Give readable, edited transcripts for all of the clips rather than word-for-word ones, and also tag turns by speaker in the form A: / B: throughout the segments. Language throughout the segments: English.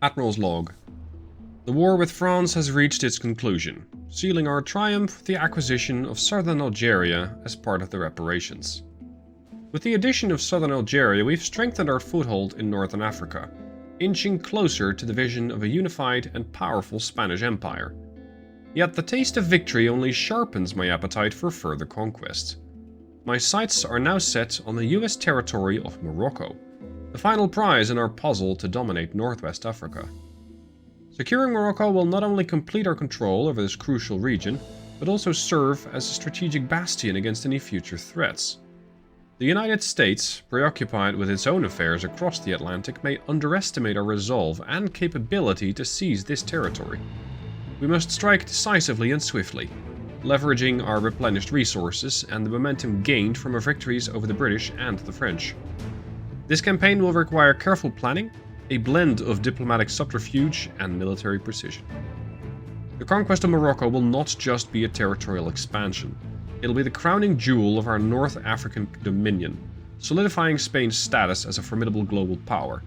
A: Admiral's log. The war with France has reached its conclusion, sealing our triumph with the acquisition of southern Algeria as part of the reparations. With the addition of southern Algeria, we've strengthened our foothold in northern Africa, inching closer to the vision of a unified and powerful Spanish Empire. Yet the taste of victory only sharpens my appetite for further conquest. My sights are now set on the US territory of Morocco, the final prize in our puzzle to dominate Northwest Africa. Securing Morocco will not only complete our control over this crucial region, but also serve as a strategic bastion against any future threats. The United States, preoccupied with its own affairs across the Atlantic, may underestimate our resolve and capability to seize this territory. We must strike decisively and swiftly, leveraging our replenished resources and the momentum gained from our victories over the British and the French. This campaign will require careful planning, a blend of diplomatic subterfuge and military precision. The conquest of Morocco will not just be a territorial expansion. It'll be the crowning jewel of our North African dominion, solidifying Spain's status as a formidable global power.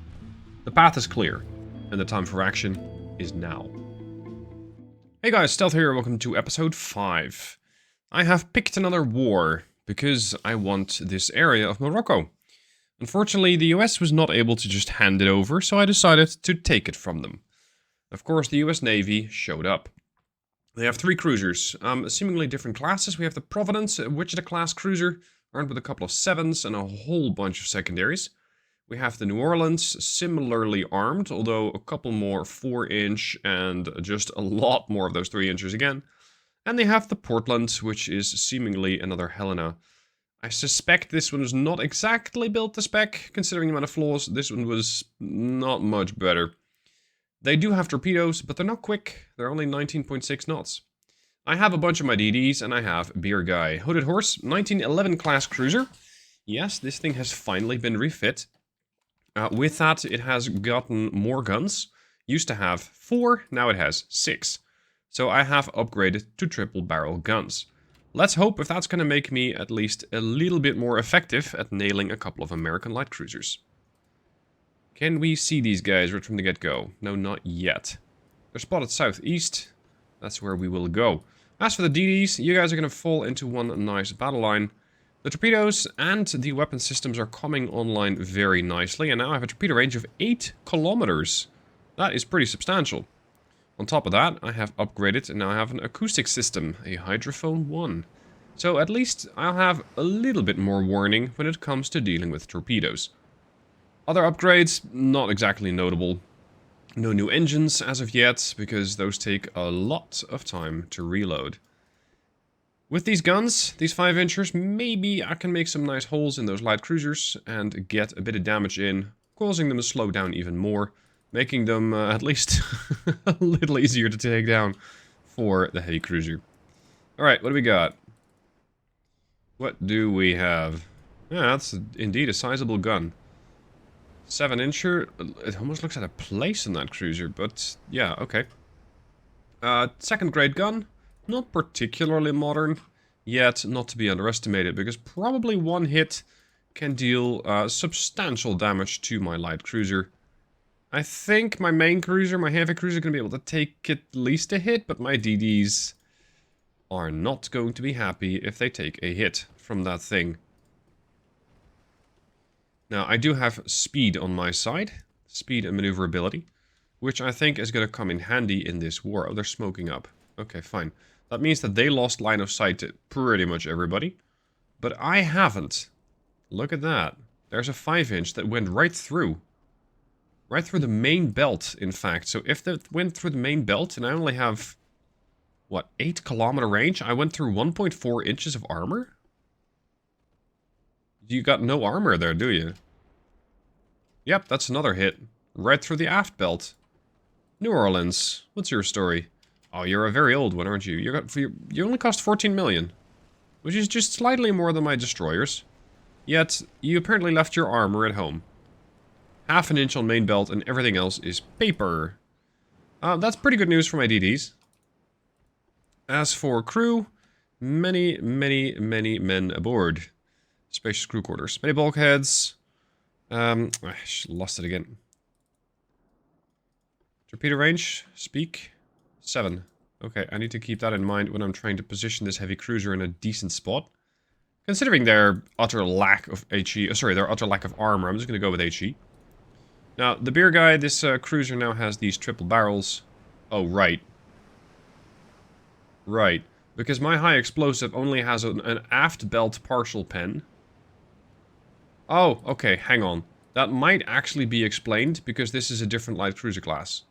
A: The path is clear, and the time for action is now. Hey guys, Stealth here, welcome to episode 5. I have picked another war, because I want this area of Morocco. Unfortunately, the US was not able to just hand it over, so I decided to take it from them. Of course, the US Navy showed up. They have 3 cruisers, seemingly different classes. We have the Providence, a Wichita-class cruiser, armed with a couple of 7s and a whole bunch of secondaries. We have the New Orleans, similarly armed, although a couple more 4-inch and just a lot more of those 3 inches again. And they have the Portland, which is seemingly another Helena. I suspect this one was not exactly built to spec, considering the amount of flaws. This one was not much better. They do have torpedoes, but they're not quick. They're only 19.6 knots. I have a bunch of my DDs, and I have Beer Guy. Hooded Horse, 1911 class cruiser. Yes, this thing has finally been refit. With that, it has gotten more guns. Used to have 4, now it has 6. So I have upgraded to triple barrel guns. Let's hope if that's going to make me at least a little bit more effective at nailing a couple of American light cruisers. Can we see these guys right from the get-go? No, not yet. They're spotted southeast. That's where we will go. As for the DDs, you guys are going to fall into one nice battle line. The torpedoes and the weapon systems are coming online very nicely, and now I have a torpedo range of 8 kilometers. That is pretty substantial. On top of that, I have upgraded and now I have an acoustic system, a Hydrophone 1. So at least I'll have a little bit more warning when it comes to dealing with torpedoes. Other upgrades, not exactly notable. No new engines as of yet, because those take a lot of time to reload. With these guns, these 5-inchers, maybe I can make some nice holes in those light cruisers and get a bit of damage in, causing them to slow down even more. Making them at least a little easier to take down for the heavy cruiser. Alright, what do we got? What do we have? Yeah, that's indeed a sizable gun. 7-incher. It almost looks like a place in that cruiser, but yeah, okay. Second grade gun. Not particularly modern, yet not to be underestimated, because probably one hit can deal substantial damage to my light cruiser. I think my main cruiser, my heavy cruiser, is going to be able to take at least a hit, but my DDs are not going to be happy if they take a hit from that thing. Now, I do have speed on my side, speed and maneuverability, which I think is going to come in handy in this war. Oh, they're smoking up. Okay, fine. That means that they lost line of sight to pretty much everybody, but I haven't. Look at that. There's a 5-inch that went right through. Right through the main belt, in fact. So if that went through the main belt and I only have, what, 8 kilometer range, I went through 1.4 inches of armor? You got no armor there, do you? Yep, that's another hit. Right through the aft belt. New Orleans, what's your story? Oh, you're a very old one, aren't you? You only cost 14 million. Which is just slightly more than my destroyers. Yet, you apparently left your armor at home. Half an inch on main belt and everything else is paper. That's pretty good news for my DDs. As for crew, many men aboard. Spacious crew quarters. Many bulkheads. I lost it again. Torpedo range, speak, 7. Okay, I need to keep that in mind when I'm trying to position this heavy cruiser in a decent spot. Considering their utter lack of HE, their utter lack of armor, I'm just going to go with HE. Now, the beer guy, this cruiser now has these triple barrels. Oh, right. Right. Because my high explosive only has an aft belt partial pen. Oh, okay, hang on. That might actually be explained because this is a different light cruiser class.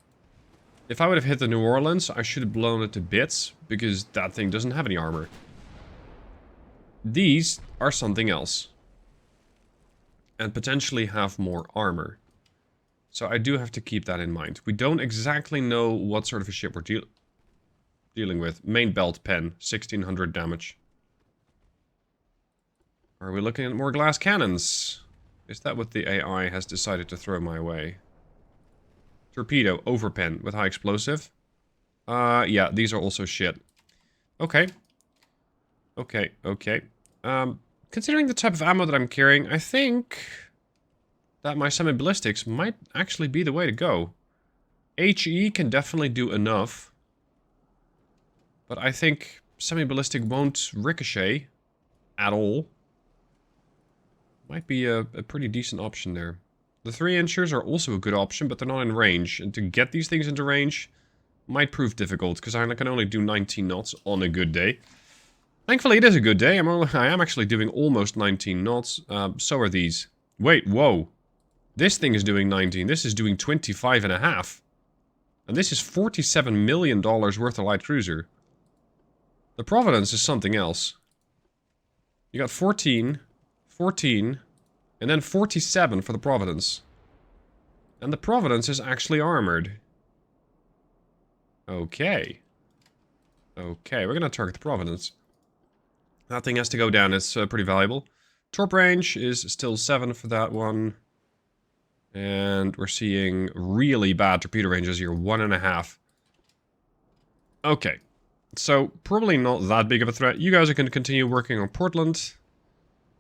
A: If I would have hit the New Orleans, I should have blown it to bits because that thing doesn't have any armor. These are something else. And potentially have more armor. So I do have to keep that in mind. We don't exactly know what sort of a ship we're dealing with. Main belt pen, 1600 damage. Are we looking at more glass cannons? Is that what the AI has decided to throw my way? Torpedo, overpen with high explosive. Yeah, these are also shit. Okay. Okay. Considering the type of ammo that I'm carrying, I think that my semi-ballistics might actually be the way to go. HE can definitely do enough. But I think semi-ballistic won't ricochet at all. Might be a pretty decent option there. The 3-inchers are also a good option, but they're not in range. And to get these things into range might prove difficult, because I can only do 19 knots on a good day. Thankfully, it is a good day. I am actually doing almost 19 knots. So are these. Wait, whoa. This thing is doing 19. This is doing 25.5. And this is $47 million worth of light cruiser. The Providence is something else. You got 14, 14, and then 47 for the Providence. And the Providence is actually armored. Okay. Okay, we're gonna target the Providence. That thing has to go down, it's pretty valuable. Torp range is still 7 for that one. And we're seeing really bad torpedo ranges here, 1.5. Okay. So, probably not that big of a threat. You guys are going to continue working on Portland.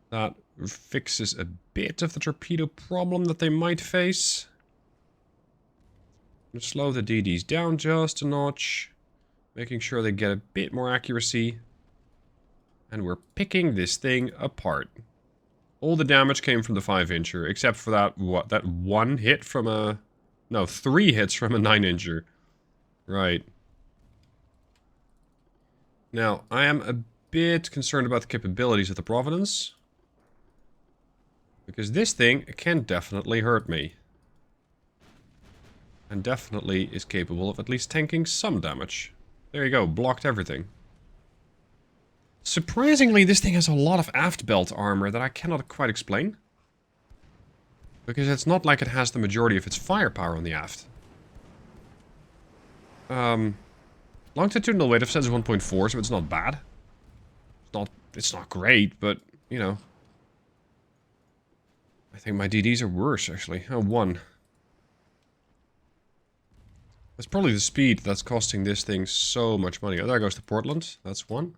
A: That fixes a bit of the torpedo problem that they might face. Slow the DDs down just a notch. Making sure they get a bit more accuracy. And we're picking this thing apart. All the damage came from the 5-incher, except for that, that one hit from a... No, 3 hits from a 9-incher. Right. Now, I am a bit concerned about the capabilities of the Providence. Because this thing can definitely hurt me. And definitely is capable of at least tanking some damage. There you go, blocked everything. Surprisingly, this thing has a lot of aft belt armor that I cannot quite explain. Because it's not like it has the majority of its firepower on the aft. Longitudinal weight of says 1.4, so it's not bad. It's not great, but, you know. I think my DDs are worse, actually. Oh, 1. That's probably the speed that's costing this thing so much money. Oh, there goes to Portland. That's 1.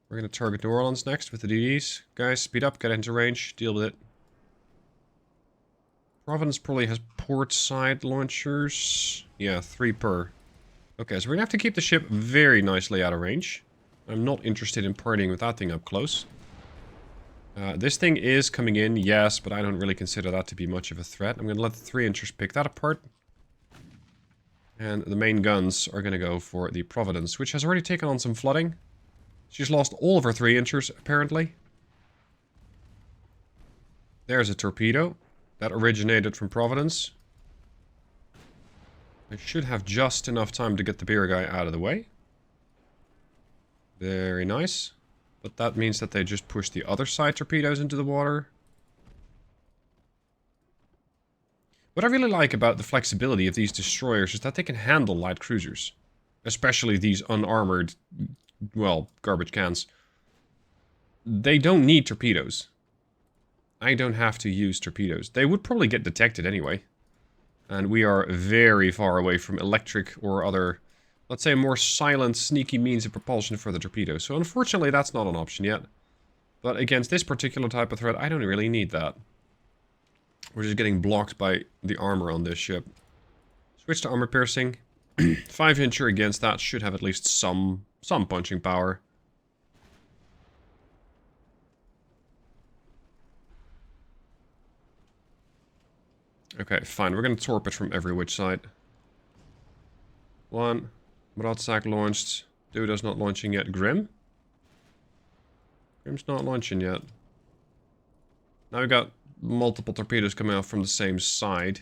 A: We're going to target New Orleans next with the DDs. Guys, speed up, get into range, deal with it. Providence probably has port side launchers. Yeah, 3 per. Okay, so we're going to have to keep the ship very nicely out of range. I'm not interested in partying with that thing up close. This thing is coming in, yes, but I don't really consider that to be much of a threat. I'm going to let the 3-inchers pick that apart. And the main guns are going to go for the Providence, which has already taken on some flooding. She's lost all of her 3-inchers, apparently. There's a torpedo. That originated from Providence. I should have just enough time to get the beer guy out of the way. Very nice. But that means that they just push the other side torpedoes into the water. What I really like about the flexibility of these destroyers is that they can handle light cruisers. Especially these unarmored, well, garbage cans. They don't need torpedoes. I don't have to use torpedoes. They would probably get detected anyway. And we are very far away from electric or other, let's say, more silent, sneaky means of propulsion for the torpedo. So unfortunately, that's not an option yet. But against this particular type of threat, I don't really need that. We're just getting blocked by the armor on this ship. Switch to armor piercing. 5-incher against that should have at least some punching power. Okay, fine. We're gonna torp it from every which side. 1. Broadsack launched. Dudo's not launching yet. Grim? Grim's not launching yet. Now we got multiple torpedoes coming out from the same side.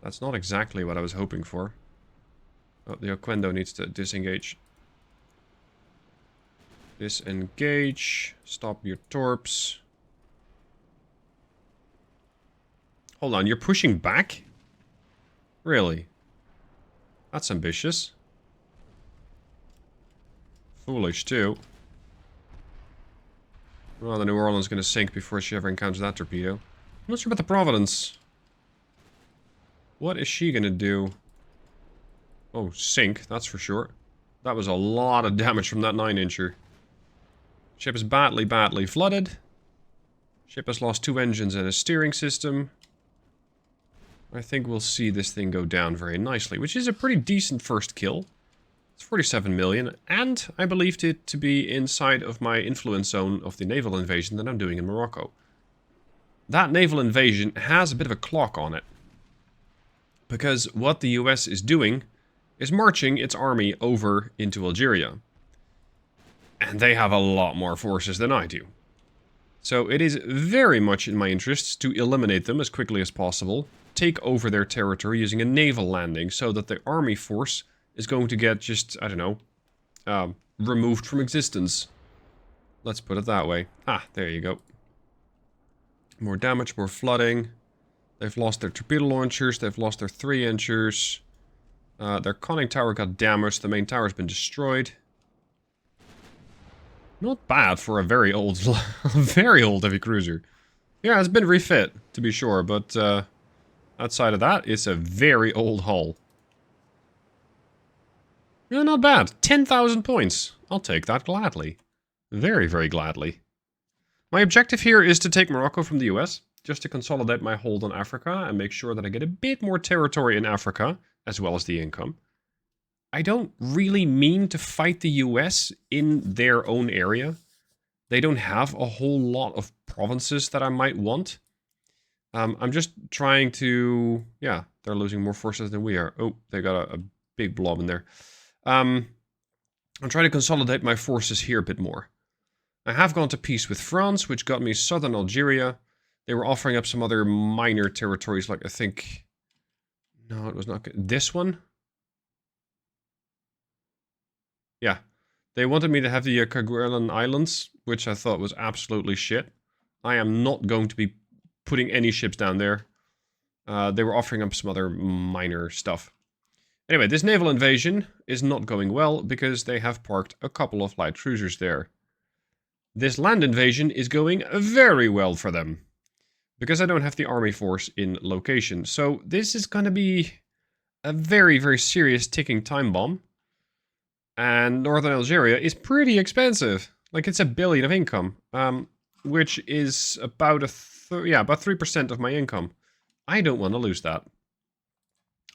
A: That's not exactly what I was hoping for. Oh, the Oquendo needs to disengage. Disengage. Stop your torps. Hold on, you're pushing back? Really? That's ambitious. Foolish, too. Well, the New Orleans is going to sink before she ever encounters that torpedo. I'm not sure about the Providence. What is she going to do? Oh, sink, that's for sure. That was a lot of damage from that 9-incher. Ship is badly flooded. Ship has lost 2 engines and a steering system. I think we'll see this thing go down very nicely, which is a pretty decent first kill. It's 47 million, and I believed it to be inside of my influence zone of the naval invasion that I'm doing in Morocco. That naval invasion has a bit of a clock on it. Because what the US is doing is marching its army over into Algeria. And they have a lot more forces than I do. So it is very much in my interests to eliminate them as quickly as possible, take over their territory using a naval landing so that the army force is going to get just, I don't know, removed from existence. Let's put it that way. Ah, there you go. More damage, more flooding. They've lost their torpedo launchers, they've lost their 3-inchers. Their conning tower got damaged, the main tower's been destroyed. Not bad for a very old, very old heavy cruiser. Yeah, it's been refit, to be sure, but outside of that, it's a very old hull. Yeah, not bad. 10,000 points. I'll take that gladly. Very, very gladly. My objective here is to take Morocco from the US, just to consolidate my hold on Africa and make sure that I get a bit more territory in Africa, as well as the income. I don't really mean to fight the US in their own area. They don't have a whole lot of provinces that I might want. I'm just trying to... Yeah, they're losing more forces than we are. Oh, they got a big blob in there. I'm trying to consolidate my forces here a bit more. I have gone to peace with France, which got me southern Algeria. They were offering up some other minor territories, like I think... No, it was not good. This one? Yeah. They wanted me to have the Kerguelen Islands, which I thought was absolutely shit. I am not going to be putting any ships down there. They were offering up some other minor stuff. Anyway, this naval invasion is not going well because they have parked a couple of light cruisers there. This land invasion is going very well for them. Because I don't have the army force in location. So this is going to be a very, very serious ticking time bomb. And northern Algeria is pretty expensive. Like, it's $1 billion of income. Which is about about 3% of my income. I don't want to lose that.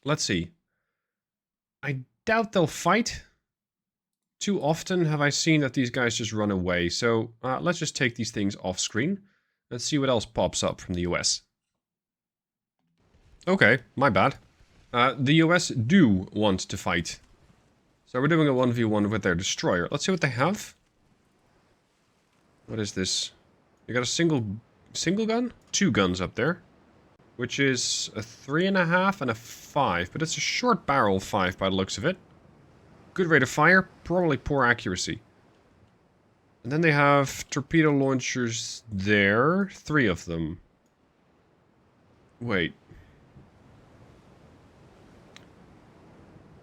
A: Let's see. I doubt they'll fight. Too often have I seen that these guys just run away. So let's just take these things off screen. Let's see what else pops up from the US. Okay, my bad. The US do want to fight. So we're doing a 1v1 with their destroyer. Let's see what they have. What is this? You got a single gun? 2 guns up there. Which is a 3.5 and a 5. But it's a short barrel 5 by the looks of it. Good rate of fire, probably poor accuracy. And then they have torpedo launchers there. 3 of them. Wait.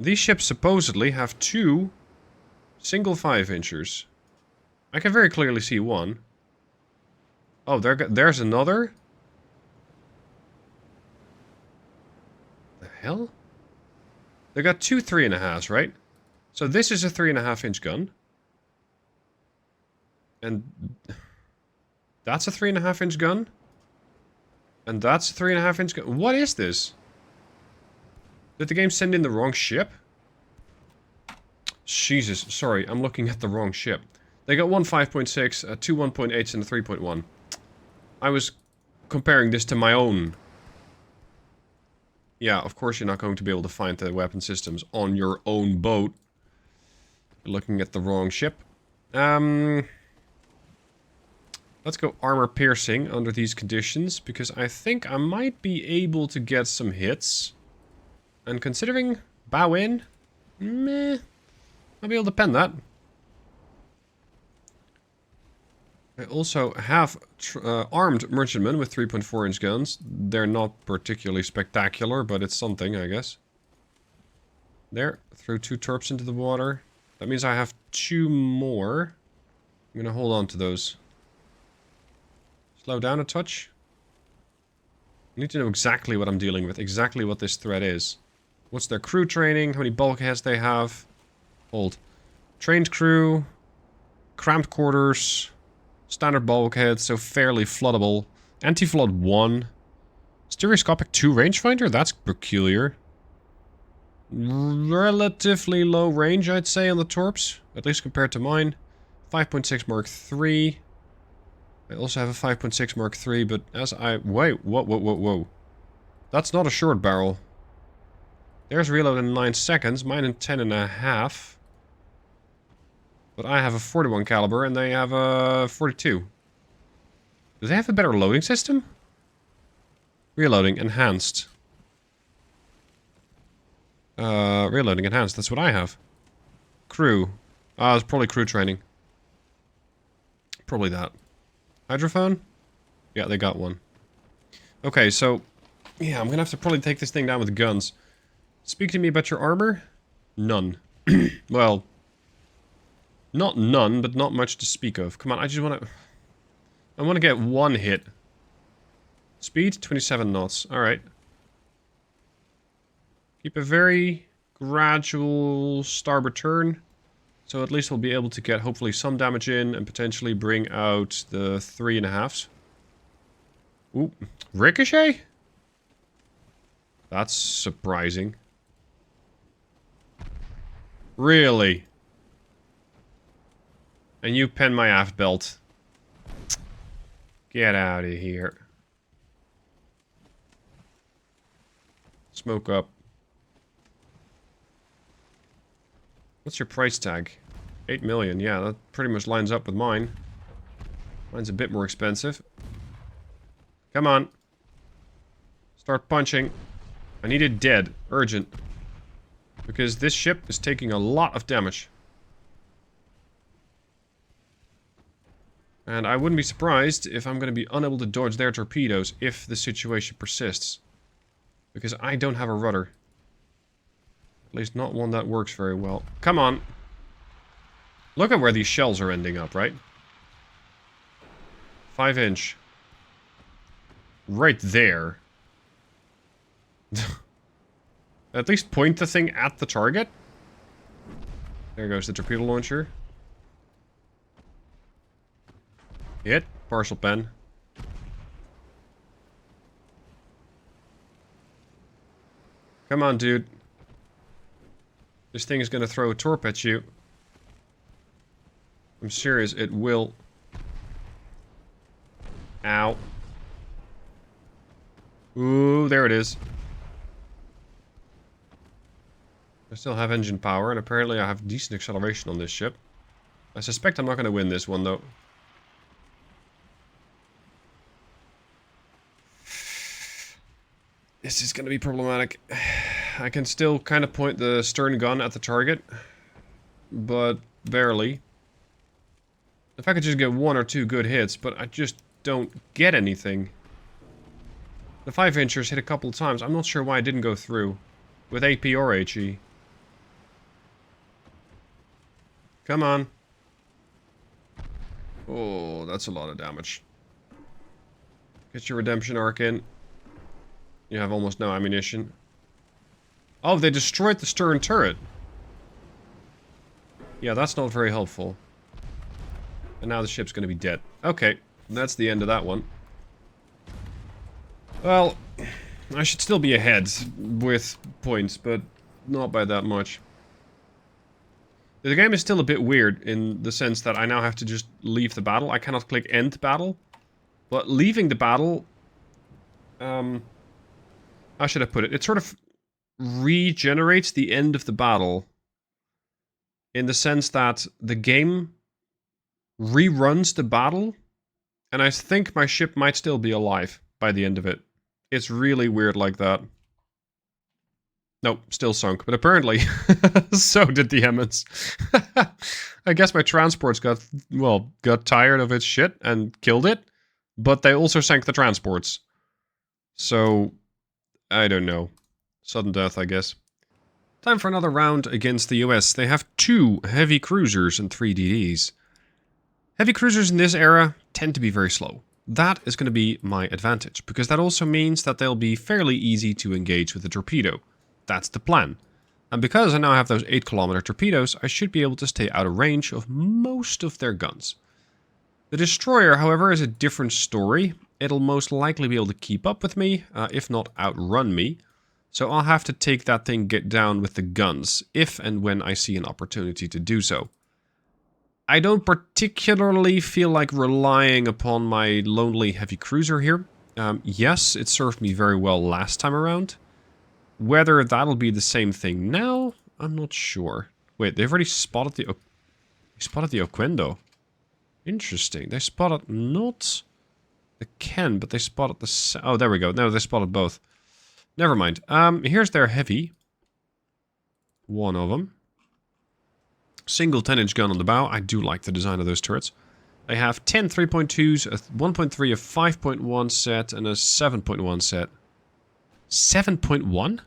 A: These ships supposedly have 2 single 5-inchers. I can very clearly see one. Oh, there's another? The hell? They got 2 3.5s, right? So this is a 3.5-inch gun. And that's a 3.5-inch gun? And that's a 3.5-inch gun? What is this? Did the game send in the wrong ship? Jesus, sorry, I'm looking at the wrong ship. They got one 5.6, two 1.8s, and a 3.1. I was comparing this to my own. Yeah, of course you're not going to be able to find the weapon systems on your own boat. You're looking at the wrong ship. Let's go armor piercing under these conditions, because I think I might be able to get some hits. And considering bow in, meh, I'll be able to pen that. I also have armed merchantmen with 3.4 inch guns. They're not particularly spectacular, but it's something, I guess. There, threw 2 torps into the water. That means I have 2 more. I'm gonna hold on to those. Slow down a touch. I need to know exactly what I'm dealing with, exactly what this threat is. What's their crew training, how many bulkheads they have. Hold. Trained crew, cramped quarters, standard bulkhead, so fairly floodable. Anti-flood 1. Stereoscopic 2 rangefinder? That's peculiar. Relatively low range, I'd say, on the torps. At least compared to mine. 5.6 Mark III. I also have a 5.6 Mark III, but as I... Wait, whoa. That's not a short barrel. There's reload in 9 seconds, mine in 10.5. But I have a 41 caliber and they have a 42. Do they have a better loading system? Reloading enhanced. Reloading enhanced, that's what I have. Crew. It's probably crew training. Probably that. Hydrophone? Yeah, they got one. Okay, so... Yeah, I'm gonna have to probably take this thing down with guns. Speak to me about your armor? None. Well... Not none, but not much to speak of. Come on, I just wanna... I wanna get 1 hit. Speed? 27 knots. Alright. Keep a very gradual starboard turn. So at least we'll be able to get hopefully some damage in and potentially bring out the 3.5s. Ooh, ricochet? That's surprising. Really? And you pen my aft belt. Get out of here. Smoke up. What's your price tag? 8 million, yeah, that pretty much lines up with mine. Mine's a bit more expensive. Come on. Start punching. I need it dead. Urgent. Because this ship is taking a lot of damage. And I wouldn't be surprised if I'm going to be unable to dodge their torpedoes if the situation persists. Because I don't have a rudder. At least not one that works very well. Come on. Look at where these shells are ending up, right? 5 inch. Right there. At least point the thing at the target. There goes the torpedo launcher. Hit. Partial pen. Come on, dude. This thing is going to throw a torp at you. I'm serious, it will. Ow. Ooh, there it is. I still have engine power, and apparently I have decent acceleration on this ship. I suspect I'm not going to win this one, though. This is going to be problematic. I can still kind of point the stern gun at the target, but barely. If I could just get 1 or 2 good hits, but I just don't get anything. The 5-inchers hit a couple of times. I'm not sure why I didn't go through with AP or HE. Come on. Oh, that's a lot of damage. Get your redemption arc in. You have almost no ammunition. Oh, they destroyed the stern turret. Yeah, that's not very helpful. And now the ship's going to be dead. Okay, that's the end of that one. Well, I should still be ahead with points, but not by that much. The game is still a bit weird in the sense that I now have to just leave the battle. I cannot click end battle. But leaving the battle... how should I put it? It sort of regenerates the end of the battle. In the sense that the game reruns the battle. And I think my ship might still be alive by the end of it. It's really weird like that. Nope, still sunk. But apparently, so did the Emmons. I guess my transports got tired of its shit and killed it. But they also sank the transports. So, I don't know. Sudden death, I guess. Time for another round against the US. They have 2 heavy cruisers and 3 DDs. Heavy cruisers in this era tend to be very slow. That is going to be my advantage, because that also means that they'll be fairly easy to engage with the torpedo. That's the plan. And because I now have those 8-kilometer torpedoes, I should be able to stay out of range of most of their guns. The destroyer, however, is a different story. It'll most likely be able to keep up with me, if not outrun me. So I'll have to take that thing get down with the guns, if and when I see an opportunity to do so. I don't particularly feel like relying upon my lonely heavy cruiser here. Yes, it served me very well last time around. Whether that'll be the same thing now, I'm not sure. Wait, they've already spotted the... They spotted the Oquendo. Interesting. They spotted not the Ken, but they spotted the... Oh, there we go. No, they spotted both. Never mind. Here's their heavy. One of them. Single 10-inch gun on the bow. I do like the design of those turrets. They have 10 3.2s, a 1.3, a 5.1 set, and a 7.1 set. 7.1?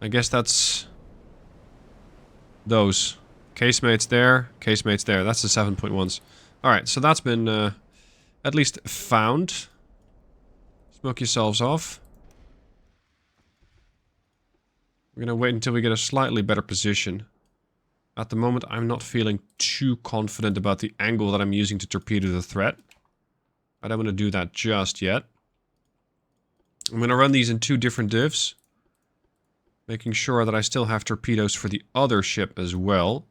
A: I guess that's... those. Casemates there, casemates there. That's the 7.1s. Alright, so that's been at least found. Smoke yourselves off. We're gonna wait until we get a slightly better position. At the moment, I'm not feeling too confident about the angle that I'm using to torpedo the threat. I don't want to do that just yet. I'm going to run these in 2 different divs. Making sure that I still have torpedoes for the other ship as well.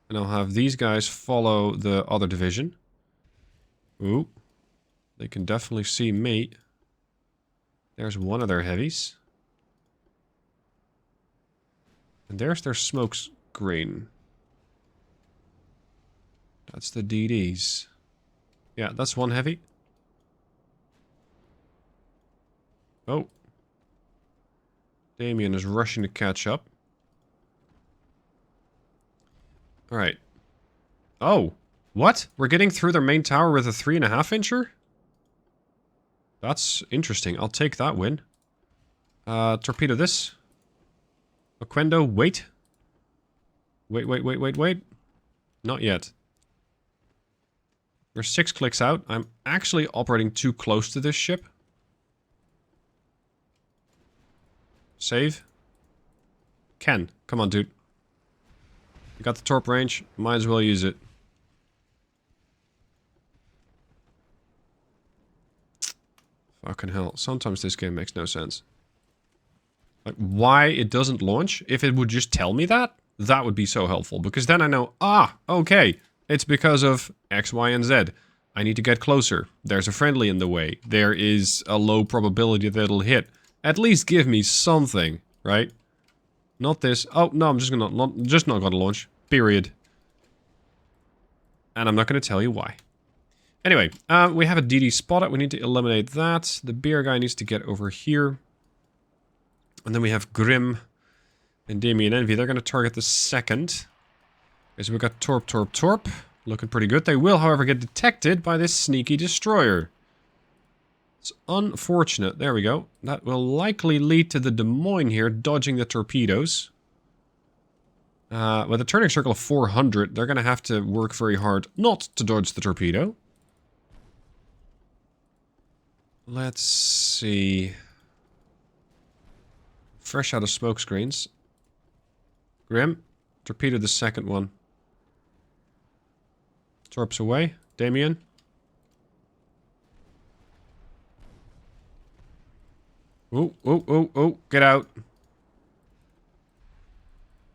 A: And I'll have these guys follow the other division. Ooh. They can definitely see me. There's one of their heavies. And there's their smoke screen. That's the DDs. Yeah, that's one heavy. Oh. Damien is rushing to catch up. Alright. Oh! What? We're getting through their main tower with a 3.5-incher? That's interesting. I'll take that win. Torpedo this. Oquendo, wait. Wait. Not yet. We're 6 clicks out. I'm actually operating too close to this ship. Save. Ken, come on, dude. You got the torp range. Might as well use it. Fucking hell. Sometimes this game makes no sense. Like, why it doesn't launch? If it would just tell me that, that would be so helpful. Because then I know, okay. It's because of X, Y, and Z. I need to get closer. There's a friendly in the way. There is a low probability that it'll hit. At least give me something, right? Not this. Oh, no, I'm just not gonna launch. Period. And I'm not gonna tell you why. Anyway, we have a DD spotted. We need to eliminate that. The beer guy needs to get over here. And then we have Grim and Damien Envy. They're gonna target the second. Okay, so we've got Torp. Looking pretty good. They will, however, get detected by this sneaky destroyer. It's unfortunate. There we go. That will likely lead to the Des Moines here dodging the torpedoes. With a turning circle of 400, they're going to have to work very hard not to dodge the torpedo. Let's see. Fresh out of smoke screens. Grim, torpedo the second one. Torps away. Damien. Oh, oh, oh, oh, get out.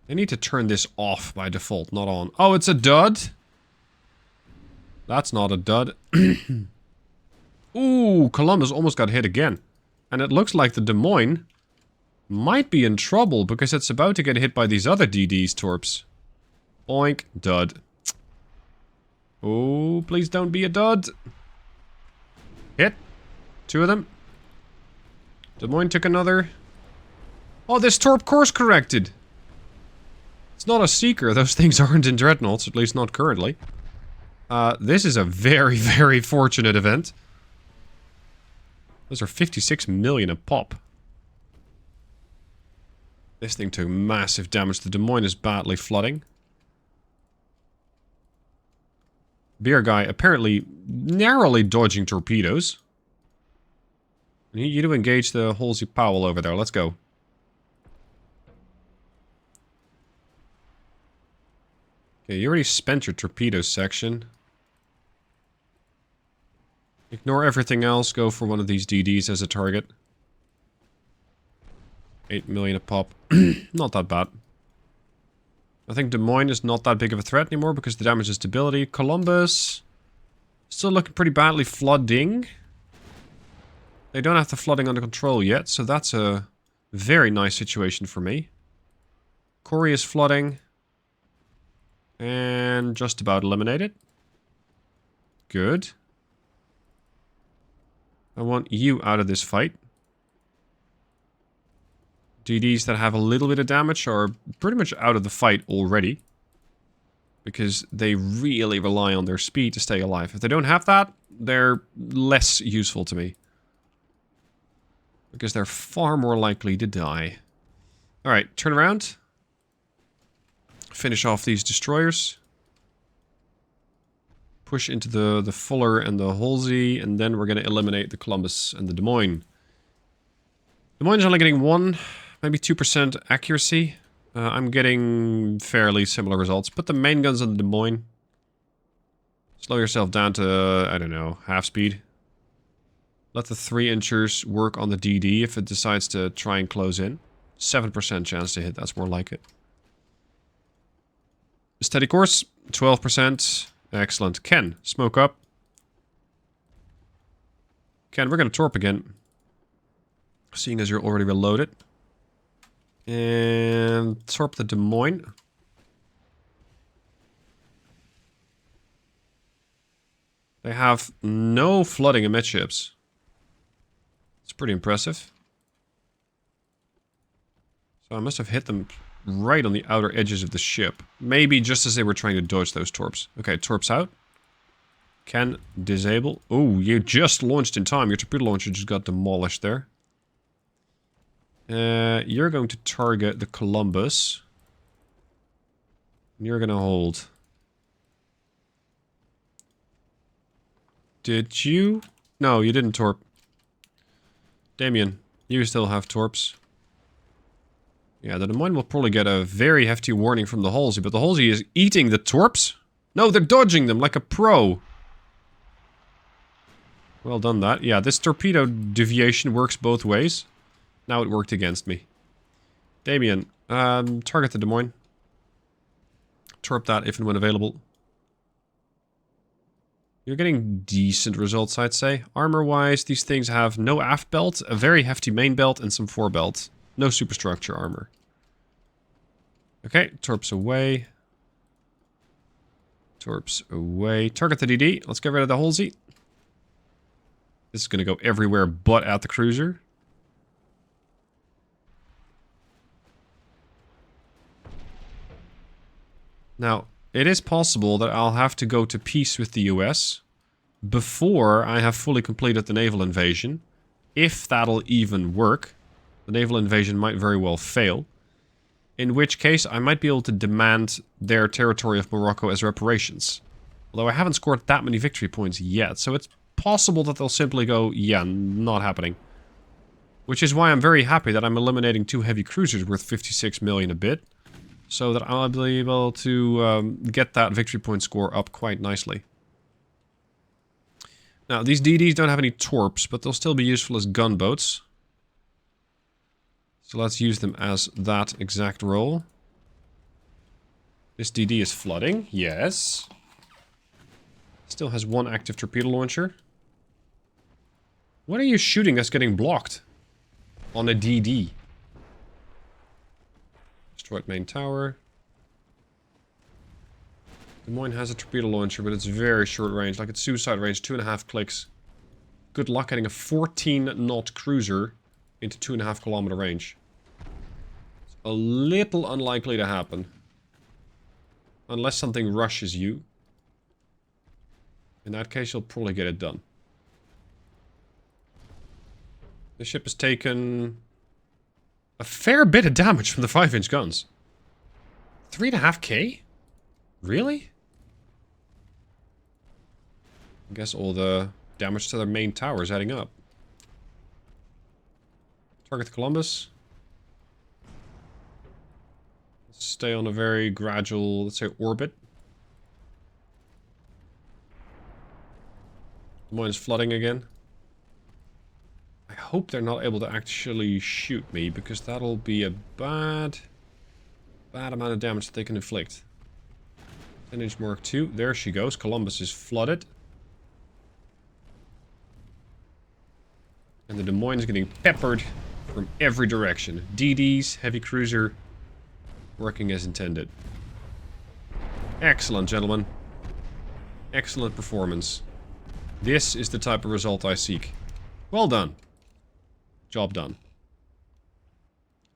A: I need to turn this off by default, not on. Oh, it's a dud? That's not a dud. Ooh, Columbus almost got hit again. And it looks like the Des Moines might be in trouble because it's about to get hit by these other DDs, Torps. Oink, dud. Oh, please don't be a dud. Hit. 2 of them. Des Moines took another. Oh, this Torp course corrected. It's not a Seeker. Those things aren't in Dreadnoughts, at least not currently. This is a very, very fortunate event. Those are 56 million a pop. This thing took massive damage. The Des Moines is badly flooding. Beer guy apparently narrowly dodging torpedoes. You need to engage the Halsey Powell over there. Let's go. Okay, you already spent your torpedo section. Ignore everything else. Go for one of these DDs as a target. 8 million a pop. Not that bad. I think Des Moines is not that big of a threat anymore because the damage is stability. Columbus still looking pretty badly flooding. They don't have the flooding under control yet, so that's a very nice situation for me. Corey is flooding. And just about eliminated. Good. I want you out of this fight. DDs that have a little bit of damage are pretty much out of the fight already. Because they really rely on their speed to stay alive. If they don't have that, they're less useful to me. Because they're far more likely to die. Alright, turn around. Finish off these destroyers. Push into the Fuller and the Halsey, and then we're going to eliminate the Columbus and the Des Moines. Des Moines is only getting 1, maybe 2% accuracy. I'm getting fairly similar results. Put the main guns on the Des Moines. Slow yourself down to, I don't know, half speed. Let the 3-inchers work on the DD if it decides to try and close in. 7% chance to hit, that's more like it. Steady course, 12%. Excellent. Ken, smoke up. Ken, we're going to torp again. Seeing as you're already reloaded. And torp the Des Moines. They have no flooding amidships. It's pretty impressive. So I must have hit them right on the outer edges of the ship. Maybe just as they were trying to dodge those torps. Okay, torps out. Can disable. Oh, you just launched in time. Your torpedo launcher just got demolished there. You're going to target the Columbus. You're going to hold. Did you? No, you didn't torp. Damien, you still have torps. Yeah, the Des Moines will probably get a very hefty warning from the Halsey, but the Halsey is eating the torps. No, they're dodging them like a pro. Well done that. Yeah, this torpedo deviation works both ways. Now it worked against me. Damien, target the Des Moines. Torp that if and when available. You're getting decent results, I'd say. Armor-wise, these things have no aft belt, a very hefty main belt, and some forebelt. No superstructure armor. Okay, torps away. Torps away. Target the DD. Let's get rid of the Halsey. This is going to go everywhere but at the cruiser. Now, it is possible that I'll have to go to peace with the US before I have fully completed the naval invasion. If that'll even work. The naval invasion might very well fail. In which case, I might be able to demand their territory of Morocco as reparations. Although I haven't scored that many victory points yet, so it's possible that they'll simply go, yeah, not happening. Which is why I'm very happy that I'm eliminating 2 heavy cruisers worth 56 million a bit. So that I'll be able to get that victory point score up quite nicely. Now, these DDs don't have any torps, but they'll still be useful as gunboats. So let's use them as that exact role. This DD is flooding, yes. Still has one active torpedo launcher. What are you shooting that's getting blocked? On a DD. Destroyed main tower. Des Moines has a torpedo launcher, but it's very short range. Like, it's suicide range, 2.5 clicks. Good luck getting a 14-knot cruiser into 2.5 kilometer range. It's a little unlikely to happen. Unless something rushes you. In that case, you'll probably get it done. The ship has taken a fair bit of damage from the 5-inch guns. 3.5k? Really? I guess all the damage to their main tower is adding up. Target Columbus. Let's stay on a very gradual, let's say, orbit. Des Moines is flooding again. I hope they're not able to actually shoot me, because that'll be a bad amount of damage that they can inflict. 10-inch Mark II. There she goes. Columbus is flooded. And the Des Moines is getting peppered from every direction. DDs, heavy cruiser, working as intended. Excellent, gentlemen. Excellent performance. This is the type of result I seek. Well done. Job done.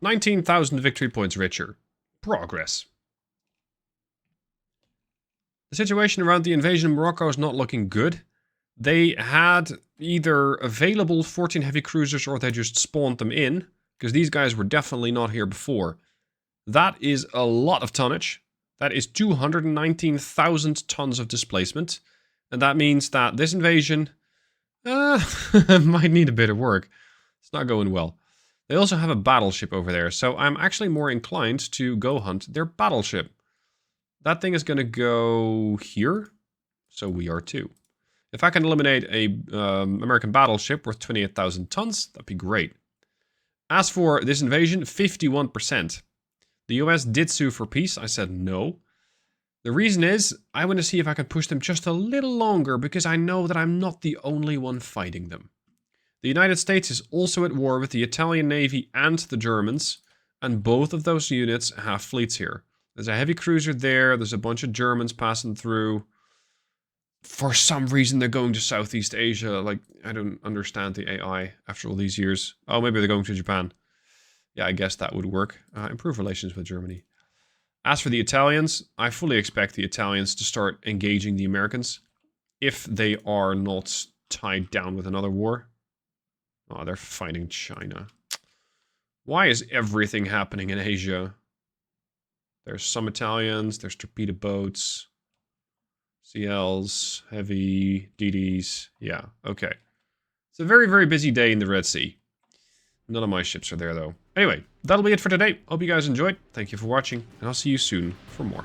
A: 19,000 victory points richer. Progress. The situation around the invasion of Morocco is not looking good. They had either available 14 heavy cruisers or they just spawned them in, because these guys were definitely not here before. That is a lot of tonnage. That is 219,000 tons of displacement. And that means that this invasion might need a bit of work. It's not going well. They also have a battleship over there, so I'm actually more inclined to go hunt their battleship. That thing is going to go here, so we are too. If I can eliminate a American battleship worth 28,000 tons, that'd be great. As for this invasion, 51%. The US did sue for peace. I said no. The reason is, I want to see if I can push them just a little longer, because I know that I'm not the only one fighting them. The United States is also at war with the Italian Navy and the Germans, and both of those units have fleets here. There's a heavy cruiser there, there's a bunch of Germans passing through. For some reason they're going to Southeast Asia, like, I don't understand the AI after all these years. Oh, maybe they're going to Japan. Yeah, I guess that would work. Improve relations with Germany. As for the Italians, I fully expect the Italians to start engaging the Americans, if they are not tied down with another war. Oh, they're fighting China. Why is everything happening in Asia? There's some Italians, there's torpedo boats, CLs, heavy, DDs. Yeah, okay. It's a very, very busy day in the Red Sea. None of my ships are there, though. Anyway, that'll be it for today. Hope you guys enjoyed. Thank you for watching, and I'll see you soon for more.